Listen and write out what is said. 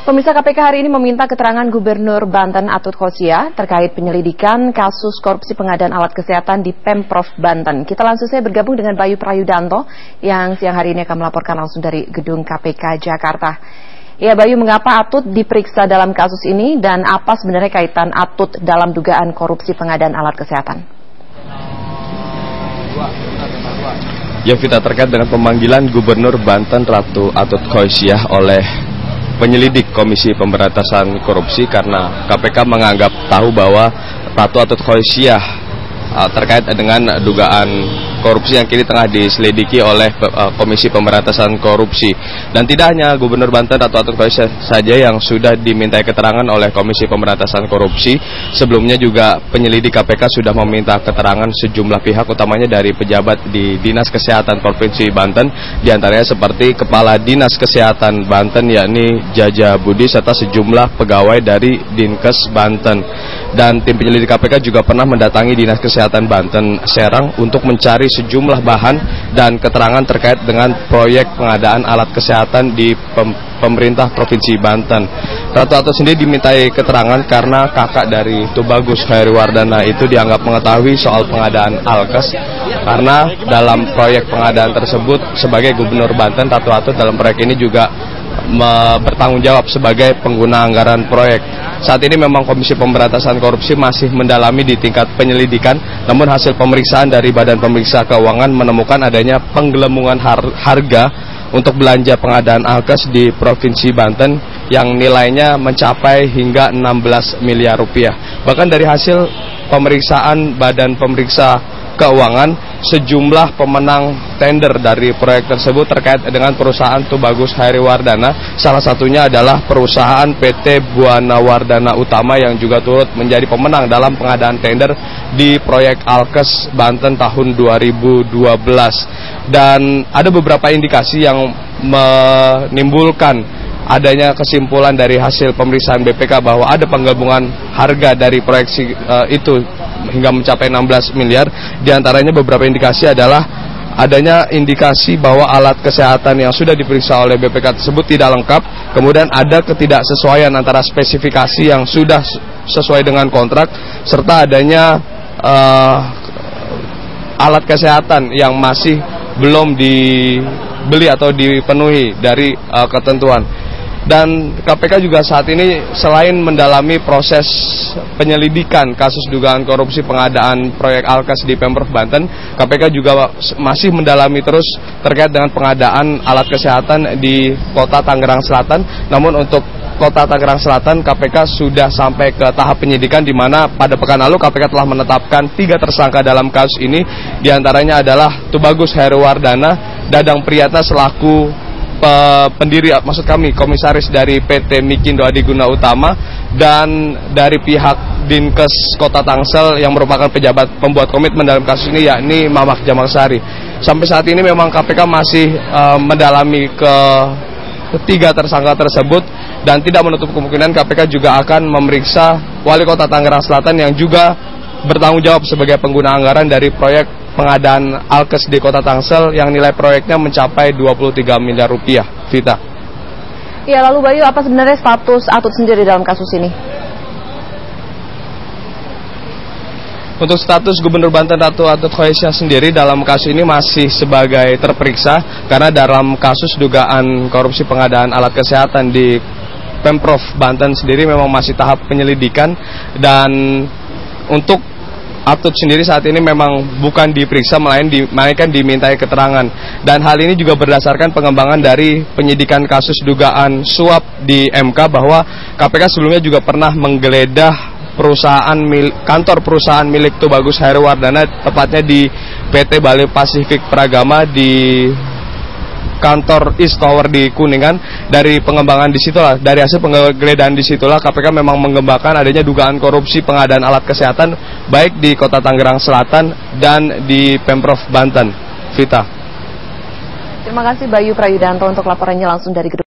Pemirsa, KPK hari ini meminta keterangan Gubernur Banten Atut Khosia terkait penyelidikan kasus korupsi pengadaan alat kesehatan di Pemprov Banten. Kita langsung saja bergabung dengan Bayu Prayudanto yang siang hari ini akan melaporkan langsung dari gedung KPK Jakarta. Ya Bayu, mengapa Atut diperiksa dalam kasus ini dan apa sebenarnya kaitan Atut dalam dugaan korupsi pengadaan alat kesehatan? Ya Vita, terkait dengan pemanggilan Gubernur Banten Ratu Atut Khosia oleh penyelidik Komisi Pemberantasan Korupsi karena KPK menganggap tahu bahwa Ratu Atut Khosia terkait dengan dugaan korupsi yang kini tengah diselidiki oleh Komisi Pemberantasan Korupsi. Dan tidak hanya Gubernur Banten Ratu Atut Khosia saja yang sudah dimintai keterangan oleh Komisi Pemberantasan Korupsi. Sebelumnya juga penyelidik KPK sudah meminta keterangan sejumlah pihak, utamanya dari pejabat di Dinas Kesehatan Provinsi Banten, diantaranya seperti Kepala Dinas Kesehatan Banten yakni Jaja Budi serta sejumlah pegawai dari Dinkes Banten. Dan tim penyelidik KPK juga pernah mendatangi Dinas Kesehatan Banten Serang untuk mencari sejumlah bahan dan keterangan terkait dengan proyek pengadaan alat kesehatan di pemerintah Provinsi Banten. Ratu Atut sendiri dimintai keterangan karena kakak dari Tubagus Hairiwardana itu dianggap mengetahui soal pengadaan alkes, karena dalam proyek pengadaan tersebut sebagai Gubernur Banten, Ratu Atut dalam proyek ini juga bertanggung jawab sebagai pengguna anggaran proyek. Saat ini memang Komisi Pemberantasan Korupsi masih mendalami di tingkat penyelidikan, namun hasil pemeriksaan dari Badan Pemeriksa Keuangan menemukan adanya penggelembungan harga untuk belanja pengadaan alkes di Provinsi Banten yang nilainya mencapai hingga 16 miliar rupiah. Bahkan dari hasil pemeriksaan Badan Pemeriksa Keuangan, sejumlah pemenang tender dari proyek tersebut terkait dengan perusahaan Tubagus Hairiwardana. Salah satunya adalah perusahaan PT Buana Wardana Utama yang juga turut menjadi pemenang dalam pengadaan tender di proyek Alkes Banten tahun 2012. Dan ada beberapa indikasi yang menimbulkan adanya kesimpulan dari hasil pemeriksaan BPK bahwa ada penggabungan harga dari proyeksi itu hingga mencapai 16 miliar. Di antaranya beberapa indikasi adalah adanya indikasi bahwa alat kesehatan yang sudah diperiksa oleh BPK tersebut tidak lengkap, kemudian ada ketidaksesuaian antara spesifikasi yang sudah sesuai dengan kontrak serta adanya alat kesehatan yang masih belum dibeli atau dipenuhi dari ketentuan. Dan KPK juga saat ini selain mendalami proses penyelidikan kasus dugaan korupsi pengadaan proyek Alkes di Pemprov Banten, KPK juga masih mendalami terus terkait dengan pengadaan alat kesehatan di Kota Tangerang Selatan. Namun untuk Kota Tangerang Selatan, KPK sudah sampai ke tahap penyidikan, di mana pada pekan lalu KPK telah menetapkan 3 tersangka dalam kasus ini. Di antaranya adalah Tubagus Hairiwardana, Dadang Priyatna selaku komisaris dari PT Mikindo Adiguna Utama, dan dari pihak Dinkes Kota Tangsel yang merupakan pejabat pembuat komitmen dalam kasus ini yakni Mamak Jamaksari. Sampai saat ini memang KPK masih mendalami ketiga tersangka tersebut dan tidak menutup kemungkinan KPK juga akan memeriksa Wali Kota Tangerang Selatan yang juga bertanggung jawab sebagai pengguna anggaran dari proyek pengadaan Alkes di Kota Tangsel yang nilai proyeknya mencapai 23 miliar rupiah. Vita. Ya, lalu Bayu, apa sebenarnya status Atut sendiri dalam kasus ini? Untuk status Gubernur Banten Ratu Atut Khosia sendiri dalam kasus ini masih sebagai terperiksa, karena dalam kasus dugaan korupsi pengadaan alat kesehatan di Pemprov Banten sendiri memang masih tahap penyelidikan. Dan untuk Atut sendiri saat ini memang bukan diperiksa, melainkan dimintai keterangan. Dan hal ini juga berdasarkan pengembangan dari penyidikan kasus dugaan suap di MK, bahwa KPK sebelumnya juga pernah menggeledah kantor perusahaan milik Tubagus Hairiwardana, tepatnya di PT Bali Pasifik Pragama di kantor East Tower di Kuningan. Dari pengembangan disitulah, dari hasil penggeledahan disitulah KPK memang mengembangkan adanya dugaan korupsi pengadaan alat kesehatan baik di Kota Tangerang Selatan dan di Pemprov Banten. Vita. Terima kasih Bayu Prayudanto untuk laporannya langsung dari gedung